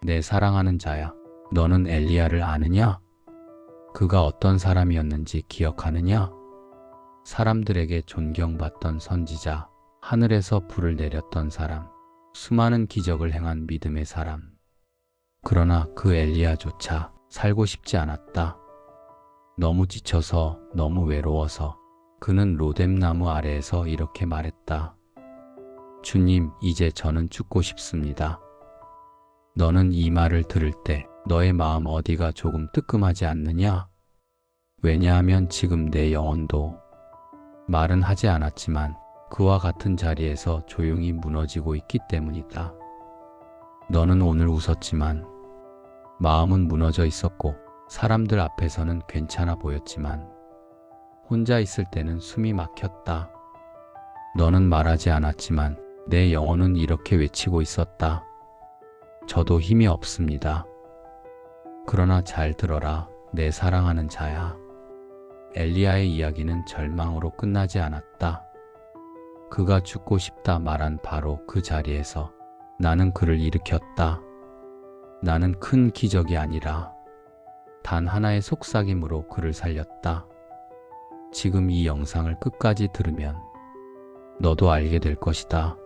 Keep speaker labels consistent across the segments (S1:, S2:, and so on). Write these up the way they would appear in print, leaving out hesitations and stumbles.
S1: 내 사랑하는 자야, 너는 엘리야를 아느냐? 그가 어떤 사람이었는지 기억하느냐? 사람들에게 존경받던 선지자, 하늘에서 불을 내렸던 사람, 수많은 기적을 행한 믿음의 사람. 그러나 그 엘리야조차 살고 싶지 않았다. 너무 지쳐서, 너무 외로워서 그는 로뎀나무 아래에서 이렇게 말했다. 주님, 이제 저는 죽고 싶습니다. 너는 이 말을 들을 때 너의 마음 어디가 조금 뜨끔하지 않느냐? 왜냐하면 지금 내 영혼도 말은 하지 않았지만 그와 같은 자리에서 조용히 무너지고 있기 때문이다. 너는 오늘 웃었지만 마음은 무너져 있었고 사람들 앞에서는 괜찮아 보였지만 혼자 있을 때는 숨이 막혔다. 너는 말하지 않았지만 내 영혼은 이렇게 외치고 있었다. 저도 힘이 없습니다. 그러나 잘 들어라, 내 사랑하는 자야. 엘리야의 이야기는 절망으로 끝나지 않았다. 그가 죽고 싶다 말한 바로 그 자리에서 나는 그를 일으켰다. 나는 큰 기적이 아니라 단 하나의 속삭임으로 그를 살렸다. 지금 이 영상을 끝까지 들으면 너도 알게 될 것이다.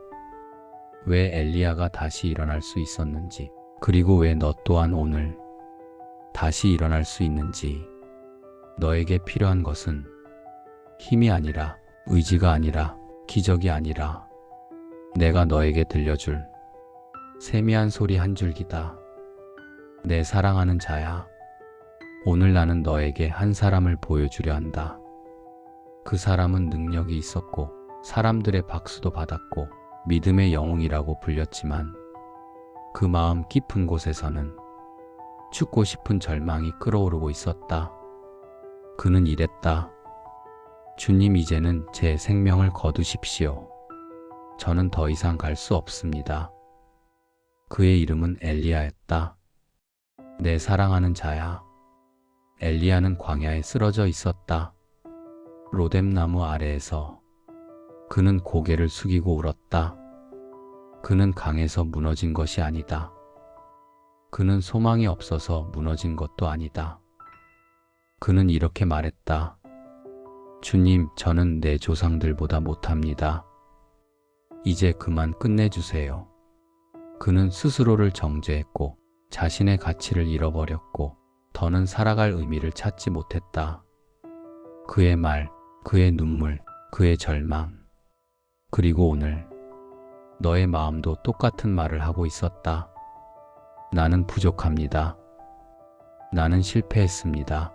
S1: 왜 엘리야가 다시 일어날 수 있었는지, 그리고 왜 너 또한 오늘 다시 일어날 수 있는지. 너에게 필요한 것은 힘이 아니라, 의지가 아니라, 기적이 아니라 내가 너에게 들려줄 세미한 소리 한 줄기다. 내 사랑하는 자야, 오늘 나는 너에게 한 사람을 보여주려 한다. 그 사람은 능력이 있었고 사람들의 박수도 받았고 믿음의 영웅이라고 불렸지만 그 마음 깊은 곳에서는 죽고 싶은 절망이 끓어오르고 있었다. 그는 이랬다. 주님, 이제는 제 생명을 거두십시오. 저는 더 이상 갈 수 없습니다. 그의 이름은 엘리야였다. 내 사랑하는 자야. 엘리야는 광야에 쓰러져 있었다. 로뎀나무 아래에서 그는 고개를 숙이고 울었다. 그는 강에서 무너진 것이 아니다. 그는 소망이 없어서 무너진 것도 아니다. 그는 이렇게 말했다. 주님, 저는 내 조상들보다 못합니다. 이제 그만 끝내주세요. 그는 스스로를 정죄했고 자신의 가치를 잃어버렸고 더는 살아갈 의미를 찾지 못했다. 그의 말, 그의 눈물, 그의 절망, 그리고 오늘 너의 마음도 똑같은 말을 하고 있었다. 나는 부족합니다. 나는 실패했습니다.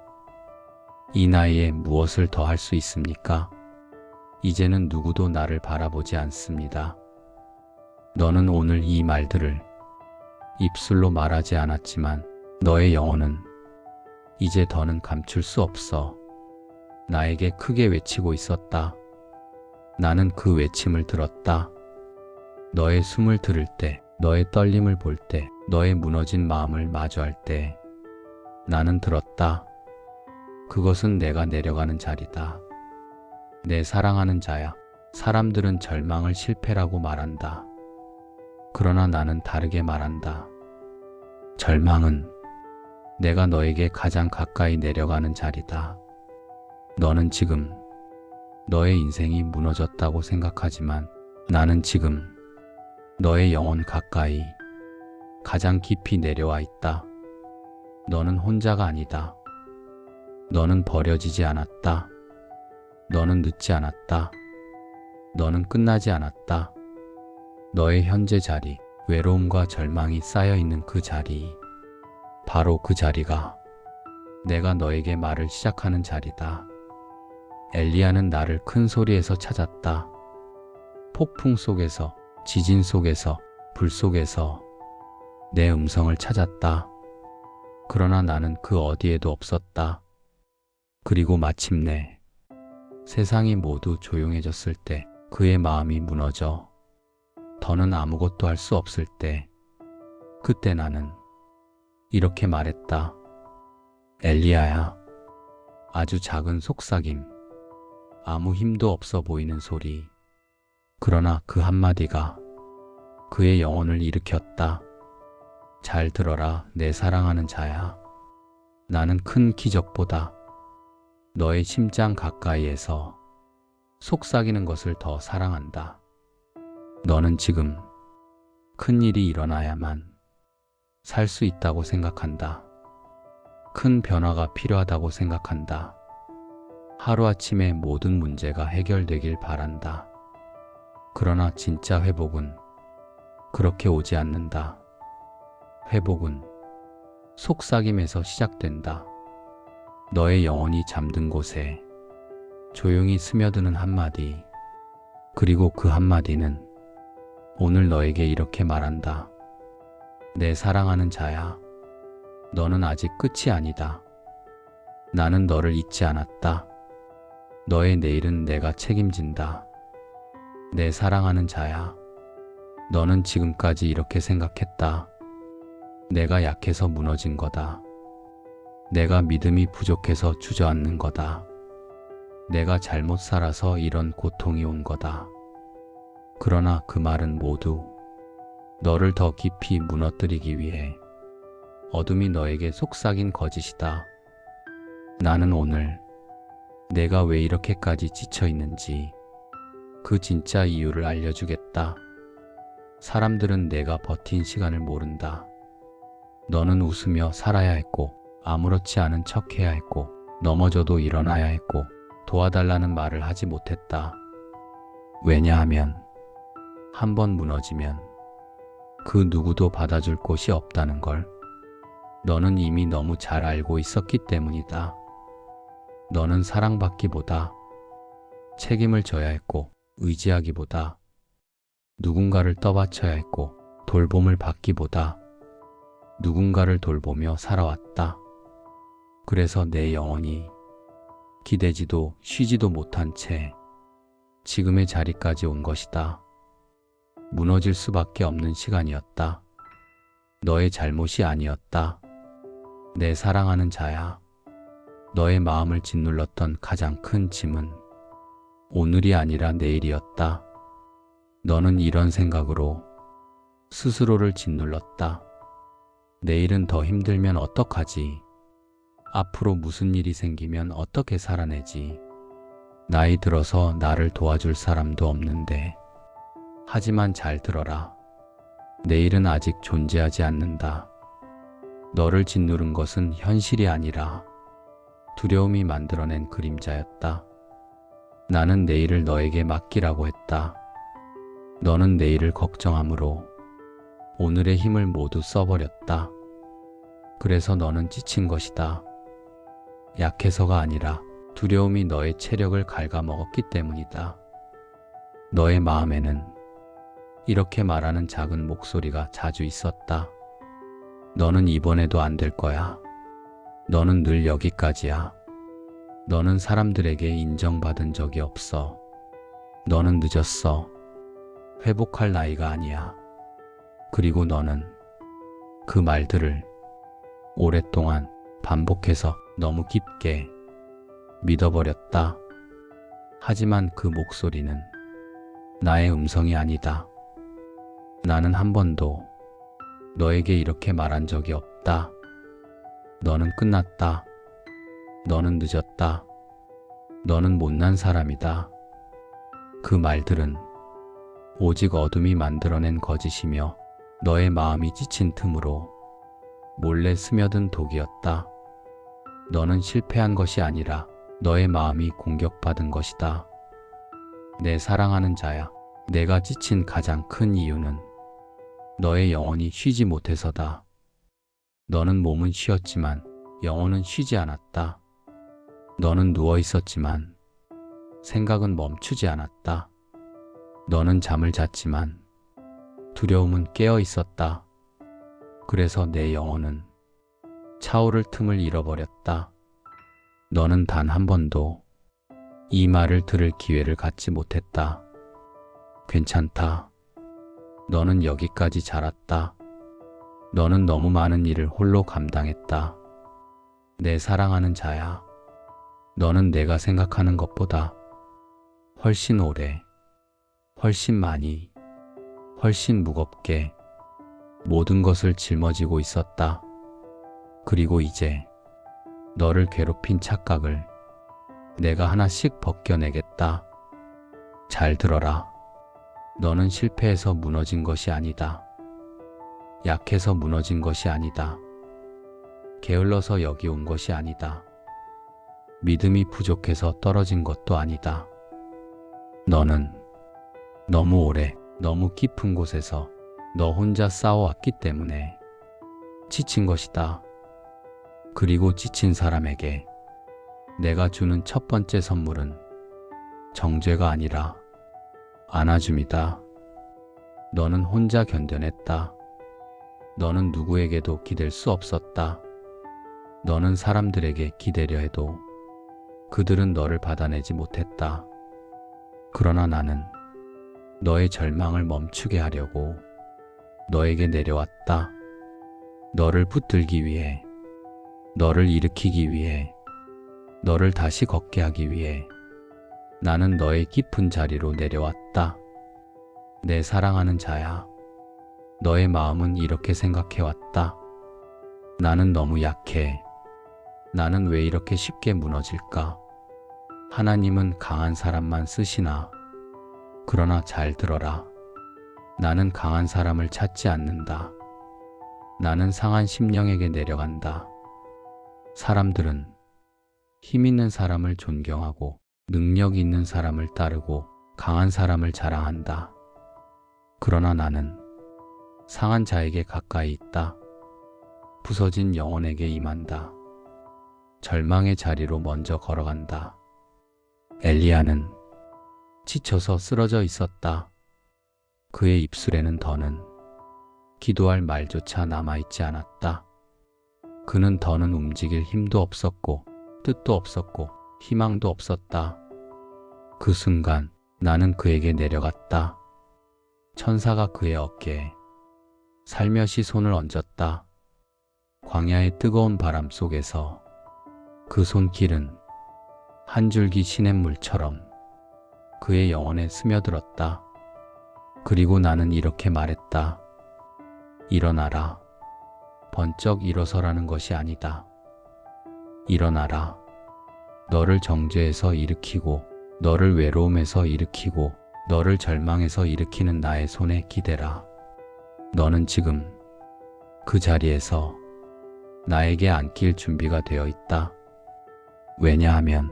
S1: 이 나이에 무엇을 더 할 수 있습니까? 이제는 누구도 나를 바라보지 않습니다. 너는 오늘 이 말들을 입술로 말하지 않았지만 너의 영혼은 이제 더는 감출 수 없어 나에게 크게 외치고 있었다. 나는 그 외침을 들었다. 너의 숨을 들을 때, 너의 떨림을 볼 때, 너의 무너진 마음을 마주할 때 나는 들었다. 그것은 내가 내려가는 자리다. 내 사랑하는 자야. 사람들은 절망을 실패라고 말한다. 그러나 나는 다르게 말한다. 절망은 내가 너에게 가장 가까이 내려가는 자리다. 너는 지금 너의 인생이 무너졌다고 생각하지만 나는 지금 너의 영혼 가까이 가장 깊이 내려와 있다. 너는 혼자가 아니다. 너는 버려지지 않았다. 너는 늦지 않았다. 너는 끝나지 않았다. 너의 현재 자리, 외로움과 절망이 쌓여있는 그 자리, 바로 그 자리가 내가 너에게 말을 시작하는 자리다. 엘리야는 나를 큰 소리에서 찾았다. 폭풍 속에서, 지진 속에서, 불 속에서 내 음성을 찾았다. 그러나 나는 그 어디에도 없었다. 그리고 마침내 세상이 모두 조용해졌을 때 그의 마음이 무너져 더는 아무것도 할 수 없을 때 그때 나는 이렇게 말했다. 엘리야야. 아주 작은 속삭임, 아무 힘도 없어 보이는 소리. 그러나 그 한마디가 그의 영혼을 일으켰다. 잘 들어라, 내 사랑하는 자야. 나는 큰 기적보다 너의 심장 가까이에서 속삭이는 것을 더 사랑한다. 너는 지금 큰 일이 일어나야만 살 수 있다고 생각한다. 큰 변화가 필요하다고 생각한다. 하루아침에 모든 문제가 해결되길 바란다. 그러나 진짜 회복은 그렇게 오지 않는다. 회복은 속삭임에서 시작된다. 너의 영혼이 잠든 곳에 조용히 스며드는 한마디, 그리고 그 한마디는 오늘 너에게 이렇게 말한다. 내 사랑하는 자야, 너는 아직 끝이 아니다. 나는 너를 잊지 않았다. 너의 내일은 내가 책임진다. 내 사랑하는 자야, 너는 지금까지 이렇게 생각했다. 내가 약해서 무너진 거다. 내가 믿음이 부족해서 주저앉는 거다. 내가 잘못 살아서 이런 고통이 온 거다. 그러나 그 말은 모두 너를 더 깊이 무너뜨리기 위해 어둠이 너에게 속삭인 거짓이다. 나는 오늘 내가 왜 이렇게까지 지쳐 있는지 그 진짜 이유를 알려주겠다. 사람들은 내가 버틴 시간을 모른다. 너는 웃으며 살아야 했고, 아무렇지 않은 척 해야 했고, 넘어져도 일어나야 했고, 도와달라는 말을 하지 못했다. 왜냐하면 한 번 무너지면 그 누구도 받아줄 곳이 없다는 걸 너는 이미 너무 잘 알고 있었기 때문이다. 너는 사랑받기보다 책임을 져야 했고, 의지하기보다 누군가를 떠받쳐야 했고, 돌봄을 받기보다 누군가를 돌보며 살아왔다. 그래서 내 영혼이 기대지도 쉬지도 못한 채 지금의 자리까지 온 것이다. 무너질 수밖에 없는 시간이었다. 너의 잘못이 아니었다. 내 사랑하는 자야, 너의 마음을 짓눌렀던 가장 큰 짐은 오늘이 아니라 내일이었다. 너는 이런 생각으로 스스로를 짓눌렀다. 내일은 더 힘들면 어떡하지? 앞으로 무슨 일이 생기면 어떻게 살아내지? 나이 들어서 나를 도와줄 사람도 없는데. 하지만 잘 들어라. 내일은 아직 존재하지 않는다. 너를 짓누른 것은 현실이 아니라 두려움이 만들어낸 그림자였다. 나는 내일을 너에게 맡기라고 했다. 너는 내일을 걱정함으로 오늘의 힘을 모두 써버렸다. 그래서 너는 지친 것이다. 약해서가 아니라 두려움이 너의 체력을 갉아먹었기 때문이다. 너의 마음에는 이렇게 말하는 작은 목소리가 자주 있었다. 너는 이번에도 안 될 거야. 너는 늘 여기까지야. 너는 사람들에게 인정받은 적이 없어. 너는 늦었어. 회복할 나이가 아니야. 그리고 너는 그 말들을 오랫동안 반복해서 너무 깊게 믿어버렸다. 하지만 그 목소리는 나의 음성이 아니다. 나는 한 번도 너에게 이렇게 말한 적이 없다. 너는 끝났다. 너는 늦었다. 너는 못난 사람이다. 그 말들은 오직 어둠이 만들어낸 거짓이며 너의 마음이 지친 틈으로 몰래 스며든 독이었다. 너는 실패한 것이 아니라 너의 마음이 공격받은 것이다. 내 사랑하는 자야, 내가 지친 가장 큰 이유는 너의 영혼이 쉬지 못해서다. 너는 몸은 쉬었지만 영혼은 쉬지 않았다. 너는 누워 있었지만 생각은 멈추지 않았다. 너는 잠을 잤지만 두려움은 깨어 있었다. 그래서 내 영혼은 차오를 틈을 잃어버렸다. 너는 단 한 번도 이 말을 들을 기회를 갖지 못했다. 괜찮다. 너는 여기까지 자랐다. 너는 너무 많은 일을 홀로 감당했다. 내 사랑하는 자야, 너는 내가 생각하는 것보다 훨씬 오래, 훨씬 많이, 훨씬 무겁게 모든 것을 짊어지고 있었다. 그리고 이제 너를 괴롭힌 착각을 내가 하나씩 벗겨내겠다. 잘 들어라. 너는 실패해서 무너진 것이 아니다. 약해서 무너진 것이 아니다. 게을러서 여기 온 것이 아니다. 믿음이 부족해서 떨어진 것도 아니다. 너는 너무 오래, 너무 깊은 곳에서 너 혼자 싸워왔기 때문에 지친 것이다. 그리고 지친 사람에게 내가 주는 첫 번째 선물은 정죄가 아니라 안아줌이다. 너는 혼자 견뎌냈다. 너는 누구에게도 기댈 수 없었다. 너는 사람들에게 기대려 해도 그들은 너를 받아내지 못했다. 그러나 나는 너의 절망을 멈추게 하려고 너에게 내려왔다. 너를 붙들기 위해, 너를 일으키기 위해, 너를 다시 걷게 하기 위해 나는 너의 깊은 자리로 내려왔다. 내 사랑하는 자야, 너의 마음은 이렇게 생각해왔다. 나는 너무 약해. 나는 왜 이렇게 쉽게 무너질까? 하나님은 강한 사람만 쓰시나? 그러나 잘 들어라. 나는 강한 사람을 찾지 않는다. 나는 상한 심령에게 내려간다. 사람들은 힘 있는 사람을 존경하고 능력 있는 사람을 따르고 강한 사람을 자랑한다. 그러나 나는 상한 자에게 가까이 있다. 부서진 영혼에게 임한다. 절망의 자리로 먼저 걸어간다. 엘리야는 지쳐서 쓰러져 있었다. 그의 입술에는 더는 기도할 말조차 남아있지 않았다. 그는 더는 움직일 힘도 없었고 뜻도 없었고 희망도 없었다. 그 순간 나는 그에게 내려갔다. 천사가 그의 어깨에 살며시 손을 얹었다. 광야의 뜨거운 바람 속에서 그 손길은 한 줄기 시냇물처럼 그의 영혼에 스며들었다. 그리고 나는 이렇게 말했다. 일어나라. 번쩍 일어서라는 것이 아니다. 일어나라. 너를 정죄에서 일으키고 너를 외로움에서 일으키고 너를 절망에서 일으키는 나의 손에 기대라. 너는 지금 그 자리에서 나에게 안길 준비가 되어 있다. 왜냐하면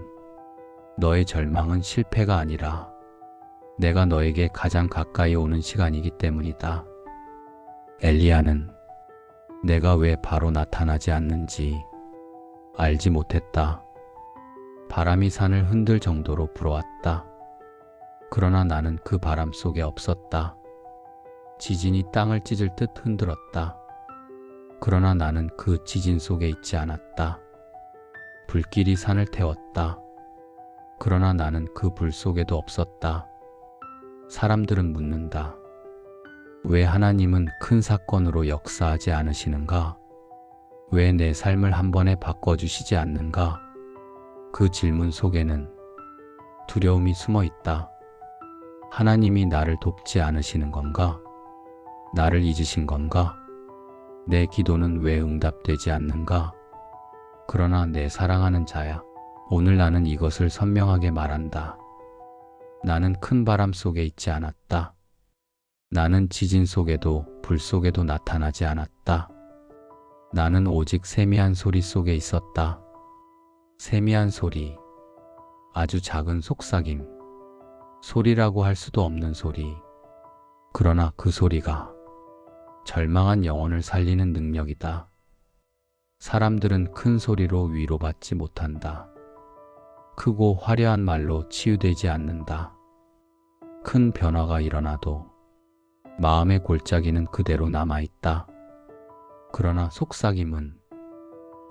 S1: 너의 절망은 실패가 아니라 내가 너에게 가장 가까이 오는 시간이기 때문이다. 엘리야는 내가 왜 바로 나타나지 않는지 알지 못했다. 바람이 산을 흔들 정도로 불어왔다. 그러나 나는 그 바람 속에 없었다. 지진이 땅을 찢을 듯 흔들었다. 그러나 나는 그 지진 속에 있지 않았다. 불길이 산을 태웠다. 그러나 나는 그 불 속에도 없었다. 사람들은 묻는다. 왜 하나님은 큰 사건으로 역사하지 않으시는가? 왜 내 삶을 한 번에 바꿔주시지 않는가? 그 질문 속에는 두려움이 숨어 있다. 하나님이 나를 돕지 않으시는 건가? 나를 잊으신 건가? 내 기도는 왜 응답되지 않는가? 그러나 내 사랑하는 자야, 오늘 나는 이것을 선명하게 말한다. 나는 큰 바람 속에 있지 않았다. 나는 지진 속에도 불 속에도 나타나지 않았다. 나는 오직 세미한 소리 속에 있었다. 세미한 소리, 아주 작은 속삭임, 소리라고 할 수도 없는 소리. 그러나 그 소리가 절망한 영혼을 살리는 능력이다. 사람들은 큰 소리로 위로받지 못한다. 크고 화려한 말로 치유되지 않는다. 큰 변화가 일어나도 마음의 골짜기는 그대로 남아있다. 그러나 속삭임은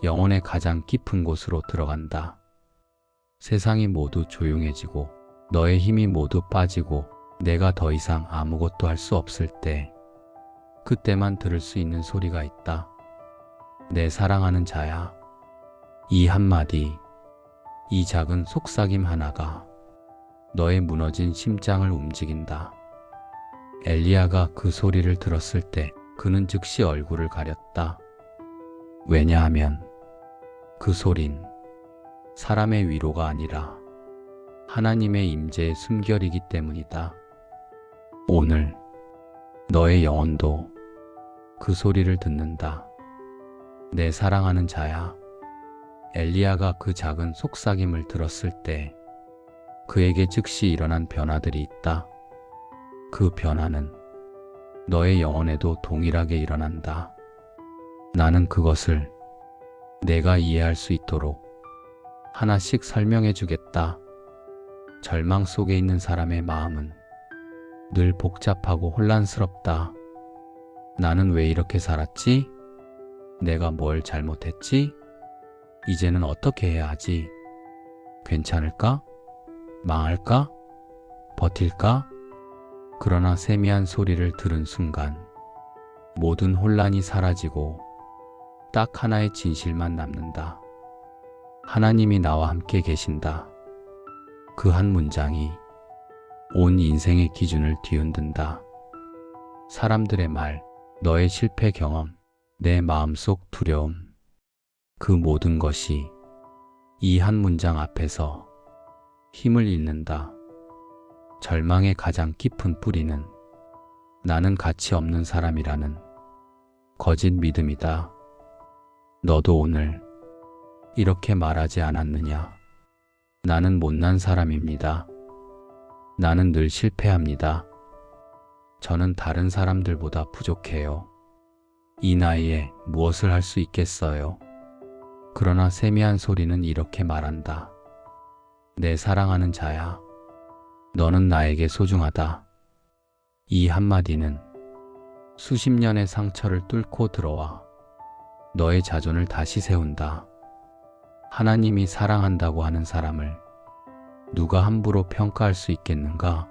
S1: 영혼의 가장 깊은 곳으로 들어간다. 세상이 모두 조용해지고 너의 힘이 모두 빠지고 내가 더 이상 아무것도 할 수 없을 때, 그때만 들을 수 있는 소리가 있다. 내 사랑하는 자야, 이 한마디, 이 작은 속삭임 하나가 너의 무너진 심장을 움직인다. 엘리야가 그 소리를 들었을 때 그는 즉시 얼굴을 가렸다. 왜냐하면 그 소린 사람의 위로가 아니라 하나님의 임재의 숨결이기 때문이다. 오늘 너의 영혼도 그 소리를 듣는다. 내 사랑하는 자야. 엘리야가 그 작은 속삭임을 들었을 때 그에게 즉시 일어난 변화들이 있다. 그 변화는 너의 영혼에도 동일하게 일어난다. 나는 그것을 내가 이해할 수 있도록 하나씩 설명해 주겠다. 절망 속에 있는 사람의 마음은 늘 복잡하고 혼란스럽다. 나는 왜 이렇게 살았지? 내가 뭘 잘못했지? 이제는 어떻게 해야 하지? 괜찮을까? 망할까? 버틸까? 그러나 세미한 소리를 들은 순간 모든 혼란이 사라지고 딱 하나의 진실만 남는다. 하나님이 나와 함께 계신다. 그 한 문장이 온 인생의 기준을 뒤흔든다. 사람들의 말, 너의 실패 경험, 내 마음속 두려움, 그 모든 것이 이 한 문장 앞에서 힘을 잃는다. 절망의 가장 깊은 뿌리는 나는 가치 없는 사람이라는 거짓 믿음이다. 너도 오늘 이렇게 말하지 않았느냐? 나는 못난 사람입니다. 나는 늘 실패합니다. 저는 다른 사람들보다 부족해요. 이 나이에 무엇을 할 수 있겠어요? 그러나 세미한 소리는 이렇게 말한다. 내 사랑하는 자야. 너는 나에게 소중하다. 이 한마디는 수십 년의 상처를 뚫고 들어와 너의 자존을 다시 세운다. 하나님이 사랑한다고 하는 사람을 누가 함부로 평가할 수 있겠는가?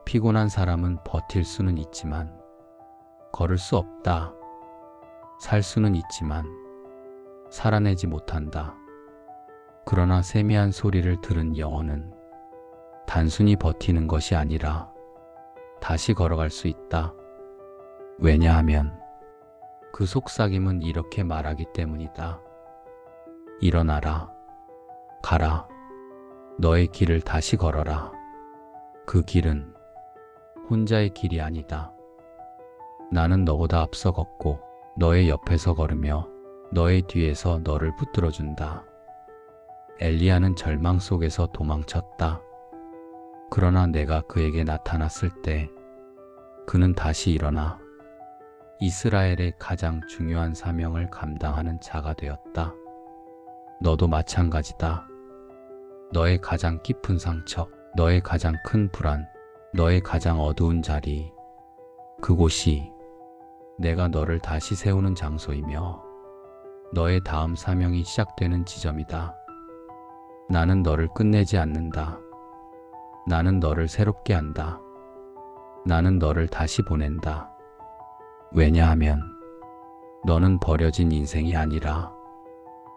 S1: 피곤한 사람은 버틸 수는 있지만 걸을 수 없다. 살 수는 있지만 살아내지 못한다. 그러나 세미한 소리를 들은 영혼은 단순히 버티는 것이 아니라 다시 걸어갈 수 있다. 왜냐하면 그 속삭임은 이렇게 말하기 때문이다. 일어나라. 가라. 너의 길을 다시 걸어라. 그 길은 혼자의 길이 아니다. 나는 너보다 앞서 걷고 너의 옆에서 걸으며 너의 뒤에서 너를 붙들어준다. 엘리야는 절망 속에서 도망쳤다. 그러나 내가 그에게 나타났을 때 그는 다시 일어나 이스라엘의 가장 중요한 사명을 감당하는 자가 되었다. 너도 마찬가지다. 너의 가장 깊은 상처, 너의 가장 큰 불안, 너의 가장 어두운 자리, 그곳이 내가 너를 다시 세우는 장소이며 너의 다음 사명이 시작되는 지점이다. 나는 너를 끝내지 않는다. 나는 너를 새롭게 한다. 나는 너를 다시 보낸다. 왜냐하면 너는 버려진 인생이 아니라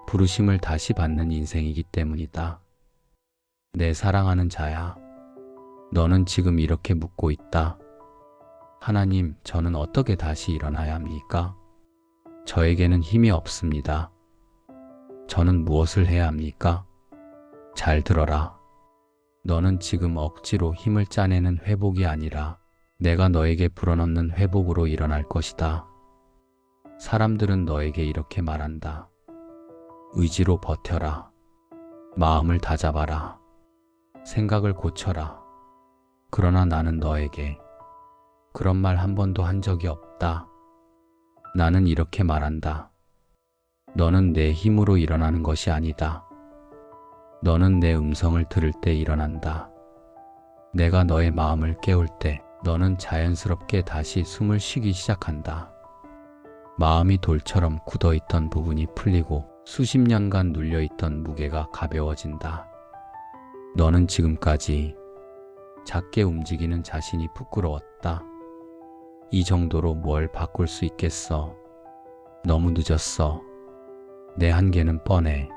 S1: 부르심을 다시 받는 인생이기 때문이다. 내 사랑하는 자야, 너는 지금 이렇게 묻고 있다. 하나님, 저는 어떻게 다시 일어나야 합니까? 저에게는 힘이 없습니다. 저는 무엇을 해야 합니까? 잘 들어라. 너는 지금 억지로 힘을 짜내는 회복이 아니라 내가 너에게 불어넣는 회복으로 일어날 것이다. 사람들은 너에게 이렇게 말한다. 의지로 버텨라. 마음을 다잡아라. 생각을 고쳐라. 그러나 나는 너에게 그런 말 한 번도 한 적이 없다. 나는 이렇게 말한다. 너는 내 힘으로 일어나는 것이 아니다. 너는 내 음성을 들을 때 일어난다. 내가 너의 마음을 깨울 때 너는 자연스럽게 다시 숨을 쉬기 시작한다. 마음이 돌처럼 굳어있던 부분이 풀리고 수십 년간 눌려있던 무게가 가벼워진다. 너는 지금까지 작게 움직이는 자신이 부끄러웠다. 이 정도로 뭘 바꿀 수 있겠어? 너무 늦었어. 내 한계는 뻔해.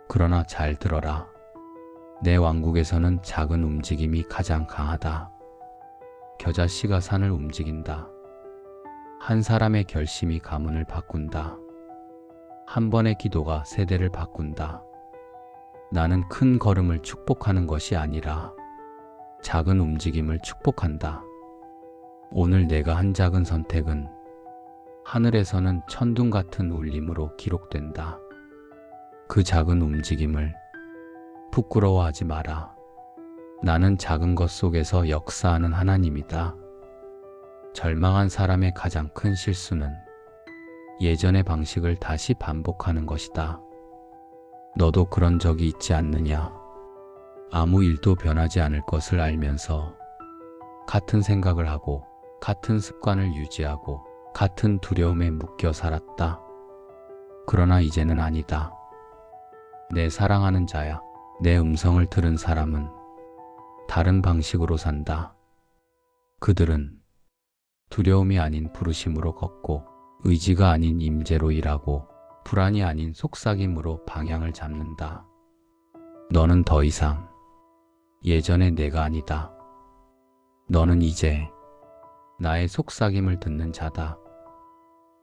S1: 그러나 잘 들어라. 내 왕국에서는 작은 움직임이 가장 강하다. 겨자씨가 산을 움직인다. 한 사람의 결심이 가문을 바꾼다. 한 번의 기도가 세대를 바꾼다. 나는 큰 걸음을 축복하는 것이 아니라 작은 움직임을 축복한다. 오늘 내가 한 작은 선택은 하늘에서는 천둥 같은 울림으로 기록된다. 그 작은 움직임을 부끄러워하지 마라. 나는 작은 것 속에서 역사하는 하나님이다. 절망한 사람의 가장 큰 실수는 예전의 방식을 다시 반복하는 것이다. 너도 그런 적이 있지 않느냐? 아무 일도 변하지 않을 것을 알면서 같은 생각을 하고 같은 습관을 유지하고 같은 두려움에 묶여 살았다. 그러나 이제는 아니다. 내 사랑하는 자야, 내 음성을 들은 사람은 다른 방식으로 산다. 그들은 두려움이 아닌 부르심으로 걷고 의지가 아닌 임재로 일하고 불안이 아닌 속삭임으로 방향을 잡는다. 너는 더 이상 예전의 내가 아니다. 너는 이제 나의 속삭임을 듣는 자다.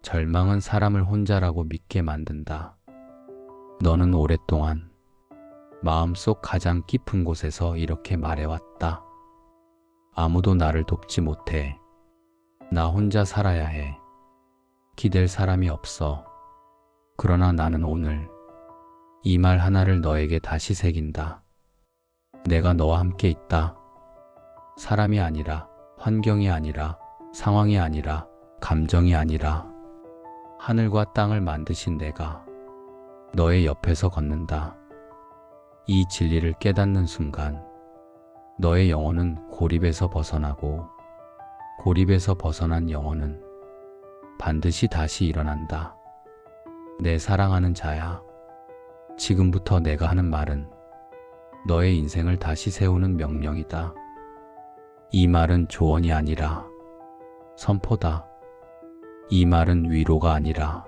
S1: 절망은 사람을 혼자라고 믿게 만든다. 너는 오랫동안 마음속 가장 깊은 곳에서 이렇게 말해왔다. 아무도 나를 돕지 못해. 나 혼자 살아야 해. 기댈 사람이 없어. 그러나 나는 오늘 이 말 하나를 너에게 다시 새긴다. 내가 너와 함께 있다. 사람이 아니라, 환경이 아니라, 상황이 아니라, 감정이 아니라 하늘과 땅을 만드신 내가 너의 옆에서 걷는다. 이 진리를 깨닫는 순간 너의 영혼은 고립에서 벗어나고 고립에서 벗어난 영혼은 반드시 다시 일어난다. 내 사랑하는 자야, 지금부터 내가 하는 말은 너의 인생을 다시 세우는 명령이다. 이 말은 조언이 아니라 선포다. 이 말은 위로가 아니라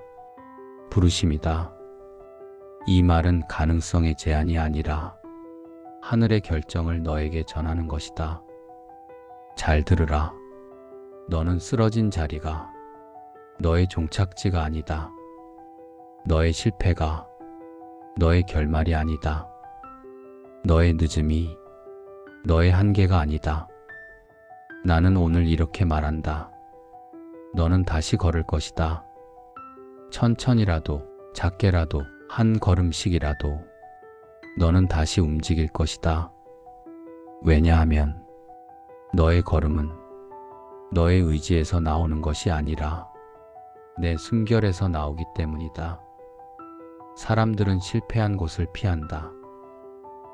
S1: 부르심이다. 이 말은 가능성의 제한이 아니라 하늘의 결정을 너에게 전하는 것이다. 잘 들으라. 너는 쓰러진 자리가 너의 종착지가 아니다. 너의 실패가 너의 결말이 아니다. 너의 늦음이 너의 한계가 아니다. 나는 오늘 이렇게 말한다. 너는 다시 걸을 것이다. 천천히라도, 작게라도, 한 걸음씩이라도 너는 다시 움직일 것이다. 왜냐하면 너의 걸음은 너의 의지에서 나오는 것이 아니라 내 숨결에서 나오기 때문이다. 사람들은 실패한 곳을 피한다.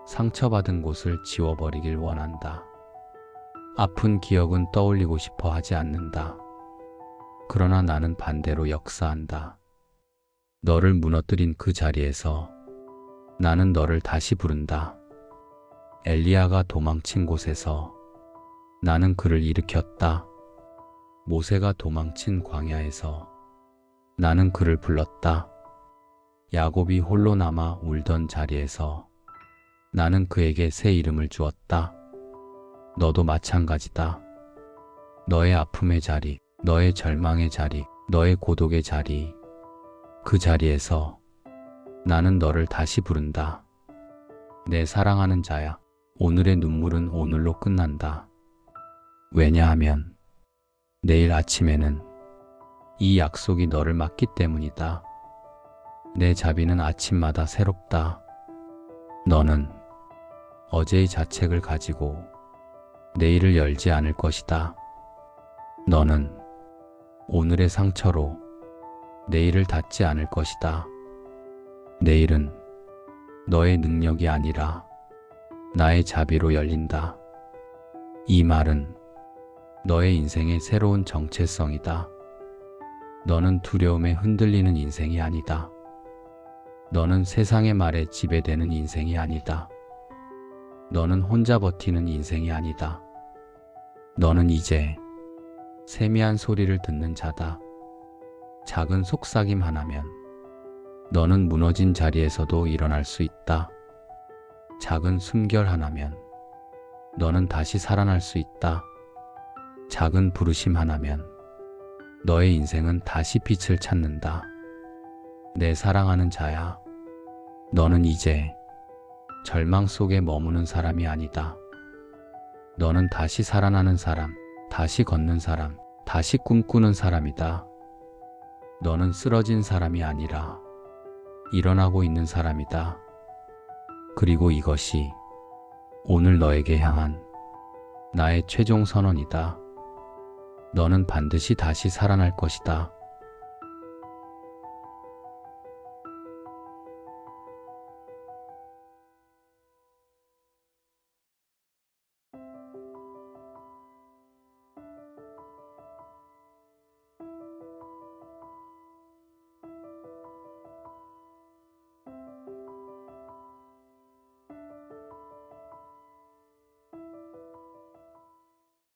S1: 상처받은 곳을 지워버리길 원한다. 아픈 기억은 떠올리고 싶어 하지 않는다. 그러나 나는 반대로 역사한다. 너를 무너뜨린 그 자리에서 나는 너를 다시 부른다. 엘리야가 도망친 곳에서 나는 그를 일으켰다. 모세가 도망친 광야에서 나는 그를 불렀다. 야곱이 홀로 남아 울던 자리에서 나는 그에게 새 이름을 주었다. 너도 마찬가지다. 너의 아픔의 자리, 너의 절망의 자리, 너의 고독의 자리, 그 자리에서 나는 너를 다시 부른다. 내 사랑하는 자야, 오늘의 눈물은 오늘로 끝난다. 왜냐하면 내일 아침에는 이 약속이 너를 맞기 때문이다. 내 자비는 아침마다 새롭다. 너는 어제의 자책을 가지고 내일을 열지 않을 것이다. 너는 오늘의 상처로 내일을 닫지 않을 것이다. 내일은 너의 능력이 아니라 나의 자비로 열린다. 이 말은 너의 인생의 새로운 정체성이다. 너는 두려움에 흔들리는 인생이 아니다. 너는 세상의 말에 지배되는 인생이 아니다. 너는 혼자 버티는 인생이 아니다. 너는 이제 세미한 소리를 듣는 자다. 작은 속삭임 하나면 너는 무너진 자리에서도 일어날 수 있다. 작은 숨결 하나면 너는 다시 살아날 수 있다. 작은 부르심 하나면 너의 인생은 다시 빛을 찾는다. 내 사랑하는 자야. 너는 이제 절망 속에 머무는 사람이 아니다. 너는 다시 살아나는 사람, 다시 걷는 사람, 다시 꿈꾸는 사람이다. 너는 쓰러진 사람이 아니라 일어나고 있는 사람이다. 그리고 이것이 오늘 너에게 향한 나의 최종 선언이다. 너는 반드시 다시 살아날 것이다.